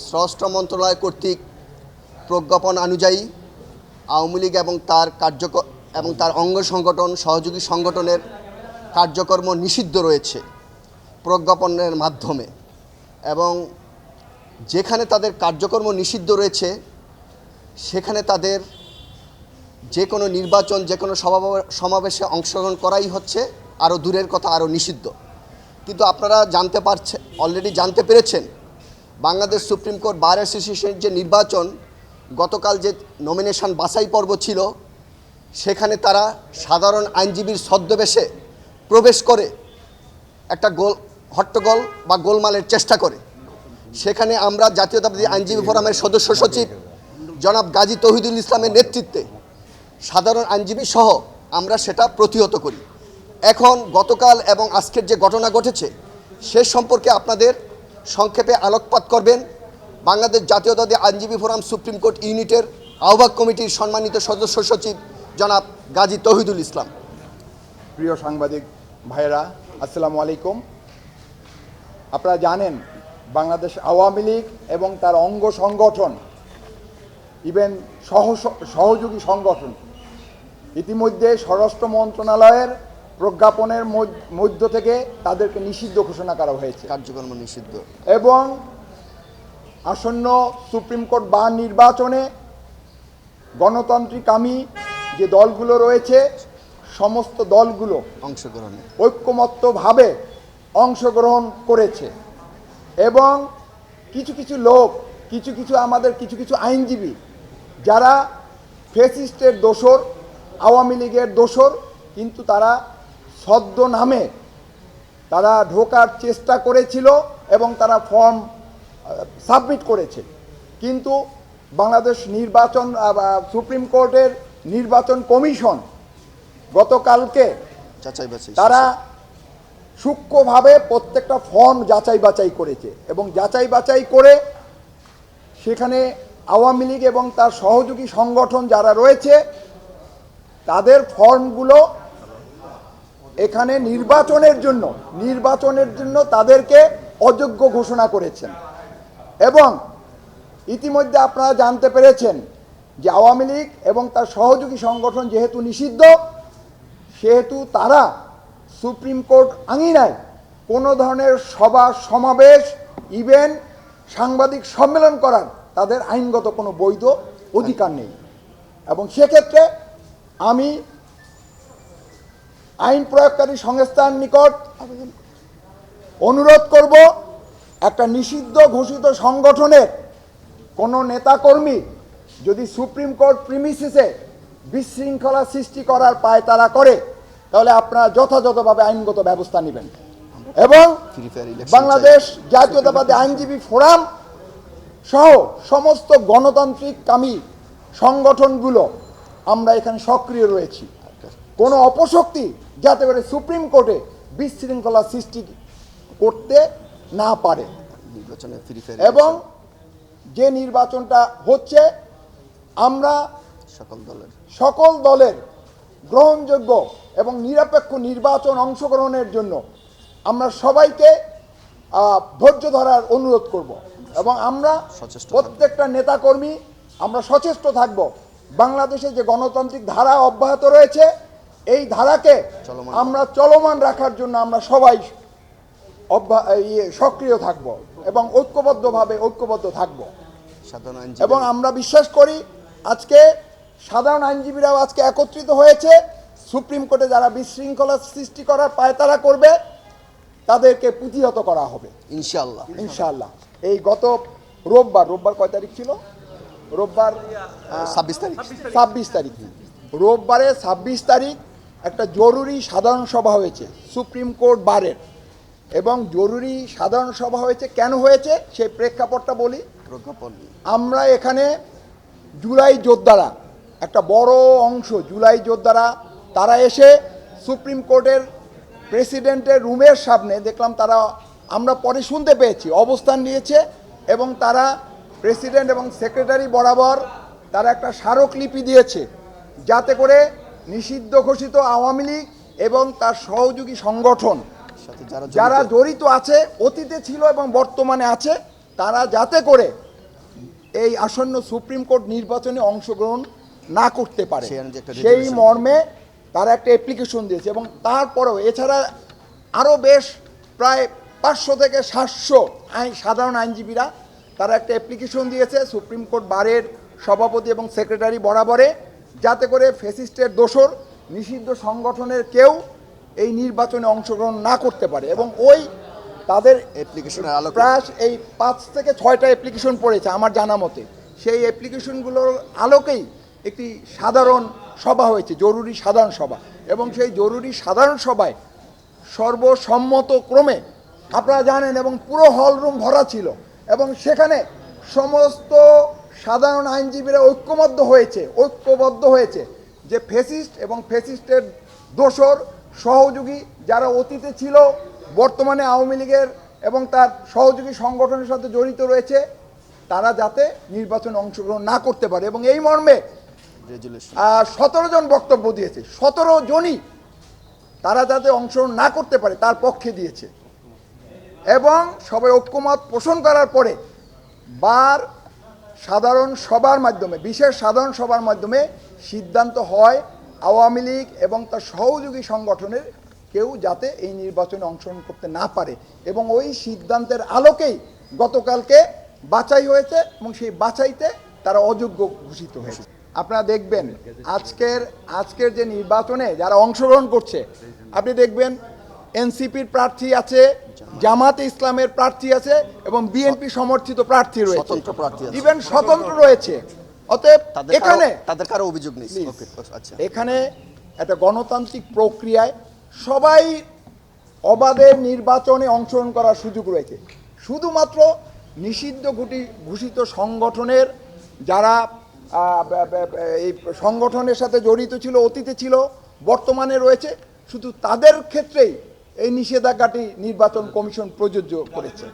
স্বরাষ্ট্র মন্ত্রণালয় কর্তৃক প্রজ্ঞাপন অনুযায়ী আওয়ামী লীগ এবং তার অঙ্গ সংগঠন সহযোগী সংগঠনের কার্যকর্ম নিষিদ্ধ রয়েছে প্রজ্ঞাপনের মাধ্যমে। এবং যেখানে তাদের কার্যকর্ম নিষিদ্ধ রয়েছে সেখানে তাদের যে কোনো নির্বাচন, যে কোনো সমাবেশে অংশগ্রহণ করাই হচ্ছে আরও দূরের কথা, আরও নিষিদ্ধ। কিন্তু আপনারা অলরেডি জানতে পেরেছেন বাংলাদেশ সুপ্রিম কোর্ট বার অ্যাসোসিয়েশনের যে নির্বাচন, গতকাল যে নমিনেশন বাছাই পর্ব ছিল সেখানে তারা সাধারণ আইনজীবীর ছদ্মবেশে প্রবেশ করে একটা হট্টগোল বা গোলমালের চেষ্টা করে। সেখানে আমরা জাতীয়তাবাদী আইনজীবী ফোরামের সদস্য সচিব জনাব গাজী তৌহিদুল ইসলামের নেতৃত্বে সাধারণ আইনজীবী সহ আমরা সেটা প্রতিহত করি। এখন গতকাল এবং আজকের যে ঘটনা ঘটেছে সে সম্পর্কে আপনাদের সংক্ষেপে আলোকপাত করবেন বাংলাদেশ জাতীয়তাবাদী আইনজীবী ফোরাম সুপ্রিম কোর্ট ইউনিটের আহ্বায়ক কমিটির সম্মানিত সদস্য সচিব জনাব গাজী তৌহিদুল ইসলাম। প্রিয় সাংবাদিক ভাইয়েরা, আসসালামু আলাইকুম। আপনারা জানেন বাংলাদেশ আওয়ামী লীগ এবং তার অঙ্গ সংগঠন, ইভেন সহযোগী সংগঠন ইতিমধ্যে স্বরাষ্ট্র মন্ত্রণালয়ের প্রজ্ঞাপনের মধ্য থেকে তাদেরকে নিষিদ্ধ ঘোষণা করা হয়েছে, কার্যক্রম নিষিদ্ধ। এবং আসন্ন সুপ্রিম কোর্ট বার নির্বাচনে গণতান্ত্রিকামী যে দলগুলো রয়েছে সমস্ত দলগুলো ঐক্যমত্যভাবে অংশগ্রহণ করেছে। এবং কিছু কিছু লোক, কিছু আইনজীবী যারা ফ্যাসিস্টের দোসর, আওয়ামী লীগের দোসর, কিন্তু তারা ছদ্ম নামে তারা ঢোকার চেষ্টা করেছিল এবং তারা ফর্ম সাবমিট করেছে। কিন্তু বাংলাদেশ সুপ্রিম কোর্টের নির্বাচন কমিশন গতকালকে তারা সূক্ষ্মভাবে প্রত্যেকটা ফর্ম যাচাই বাছাই করেছে এবং যাচাই বাছাই করে সেখানে আওয়ামী লীগ এবং তার সহযোগী সংগঠন যারা রয়েছে তাদের ফর্মগুলো এখানে নির্বাচনের জন্য তাদেরকে অযোগ্য ঘোষণা করেছেন। এবং ইতিমধ্যে আপনারা জানতে পেরেছেন যে আওয়ামী লীগ এবং তার সহযোগী সংগঠন যেহেতু নিষিদ্ধ, সেহেতু তারা সুপ্রিম কোর্ট আঙিনায় কোনো ধরনের সভা সমাবেশ, ইভেন সাংবাদিক সম্মেলন করার তাদের আইনগত কোনো বৈধ অধিকার নেই। এবং সেক্ষেত্রে আমি আইন প্রয়োগকারী সংস্থার নিকট অনুরোধ করব, একটা নিষিদ্ধ ঘোষিত সংগঠনের কোনো নেতাকর্মী যদি সুপ্রিম কোর্ট প্রিমিসিসে বিশৃঙ্খলা সৃষ্টি করার পায়তারা করে তাহলে আপনারা যথাযথভাবে আইনগত ব্যবস্থা নেবেন। এবং বাংলাদেশ জাতীয়তাবাদী আইনজীবী ফোরাম সহ সমস্ত গণতান্ত্রিককামী সংগঠনগুলো আমরা এখানে সক্রিয় রয়েছি, কোনো অপশক্তি যাতে করে সুপ্রিম কোর্টে বিশৃঙ্খলা সৃষ্টি করতে না পারে। এবং যে নির্বাচনটা হচ্ছে আমরা সকল দলের গ্রহণযোগ্য এবং নিরপেক্ষ নির্বাচন অংশগ্রহণের জন্য আমরা সবাইকে ধৈর্য ধরার অনুরোধ করব। এবং আমরা প্রত্যেকটা নেতাকর্মী আমরা সচেষ্ট থাকব বাংলাদেশে যে গণতান্ত্রিক ধারা অব্যাহত রয়েছে এই ধারাকে আমরা চলমান রাখার জন্য আমরা সবাই সক্রিয় থাকব এবং ঐক্যবদ্ধ থাকব। এবং আমরা বিশ্বাস করি আজকে সাধারণ আইনজীবীরাও আজকে একত্রিত হয়েছে, সুপ্রিম কোর্টে যারা বিশৃঙ্খলা সৃষ্টি করার পায়তারা করবে তাদেরকে প্রতিহত করা হবে ইনশাআল্লাহ। এই গত রোববার কয় তারিখ ছিল? রোববার 26 তারিখ। রোববারে 26 তারিখ একটা জরুরি সাধারণ সভা হয়েছে সুপ্রিম কোর্ট বারের। এবং জরুরি সাধারণ সভা হয়েছে, কেন হয়েছে সেই প্রেক্ষাপটটা বলি। আমরা এখানে জুলাই যোদ্ধারা, একটা বড় অংশ জুলাই যোদ্ধারা, তারা এসে সুপ্রিম কোর্টের প্রেসিডেন্টের রুমের সামনে দেখলাম তারা, আমরা পরে শুনতে পেয়েছি, অবস্থান নিয়েছে। এবং তারা প্রেসিডেন্ট এবং সেক্রেটারি বরাবর তারা একটা স্মারকলিপি দিয়েছে যাতে করে নিষিদ্ধ ঘোষিত আওয়ামী লীগ এবং তার সহযোগী সংগঠন যারা জড়িত আছে, অতীতে ছিল এবং বর্তমানে আছে, তারা যাতে করে এই আসন্ন সুপ্রিম কোর্ট নির্বাচনে অংশগ্রহণ না করতে পারে সেই অনুযায়ী একটা সেই resolution। মর্মে তারা একটা অ্যাপ্লিকেশন দিয়েছে। এবং তারপরেও এছাড়া আরও বেশ প্রায় 500 থেকে 700 সাধারণ আইনজীবীরা তারা একটা অ্যাপ্লিকেশন দিয়েছে সুপ্রিম কোর্ট বারের সভাপতি এবং সেক্রেটারি বরাবরে, যাতে করে ফ্যাসিস্টের দোসর নিষিদ্ধ সংগঠনের কেউ এই নির্বাচনে অংশগ্রহণ না করতে পারে। এবং ওই তাদের অ্যাপ্লিকেশনের আলোকে প্রায় এই 5 থেকে 6টা অ্যাপ্লিকেশন পড়েছে আমার জানা মতে। সেই অ্যাপ্লিকেশনগুলোর আলোকেই একটি সাধারণ সভা হয়েছে, জরুরি সাধারণ সভা, এবং সেই জরুরি সাধারণ সভায় সর্বসম্মতক্রমে আপনারা জানেন এবং পুরো হল রুম ভরা ছিল, এবং সেখানে সমস্ত সাধারণ আইনজীবীরা ঐক্যবদ্ধ হয়েছে যে ফ্যাসিস্ট এবং ফ্যাসিস্টের দোসর সহযোগী যারা অতীতে ছিল, বর্তমানে আওয়ামী লীগের এবং তার সহযোগী সংগঠনের সাথে জড়িত রয়েছে, তারা যাতে নির্বাচনে অংশগ্রহণ না করতে পারে। এবং এই মর্মে রেজুলেশন 17 জন বক্তব্য দিয়েছে, 17 জনই তারা যাতে অংশগ্রহণ না করতে পারে তার পক্ষে দিয়েছে। এবং সবাই ঐক্যমত পোষণ করার পরে বার সাধারণ সভার মাধ্যমে, বিশেষ সাধারণ সভার মাধ্যমে সিদ্ধান্ত হয় আওয়ামী লীগ এবং তার সহযোগী সংগঠনের কেউ যাতে এই নির্বাচনে অংশগ্রহণ করতে না পারে। এবং ওই সিদ্ধান্তের আলোকেই গতকালকে বাছাই হয়েছে এবং সেই বাছাইতে তারা অযোগ্য ঘোষিত হয়েছে। আপনারা দেখবেন আজকের যে নির্বাচনে যারা অংশগ্রহণ করছে, আপনি দেখবেন এনসিপির প্রার্থী আছে, জামাতে ইসলামের প্রার্থী আছে এবং বিএনপি সমর্থিত প্রার্থী রয়েছে, স্বতন্ত্র প্রার্থী আছে। ইভেন স্বতন্ত্র রয়েছে। অতএব এখানে তাদের কারো অভিযোগ নেই। Please, ওকে, আচ্ছা, এখানে একটা গণতান্ত্রিক প্রক্রিয়ায় সবাই অবাধে নির্বাচনে অংশগ্রহণ করার সুযোগ রয়েছে। শুধুমাত্র নিষিদ্ধ ঘোষিত সংগঠনের যারা এই সংগঠনের সাথে জড়িত ছিল, অতীতে ছিল, বর্তমানে রয়েছে, শুধু তাদের ক্ষেত্রেই এই নিষেধাজ্ঞাটি নির্বাচন কমিশন প্রযোজ্য করেছে।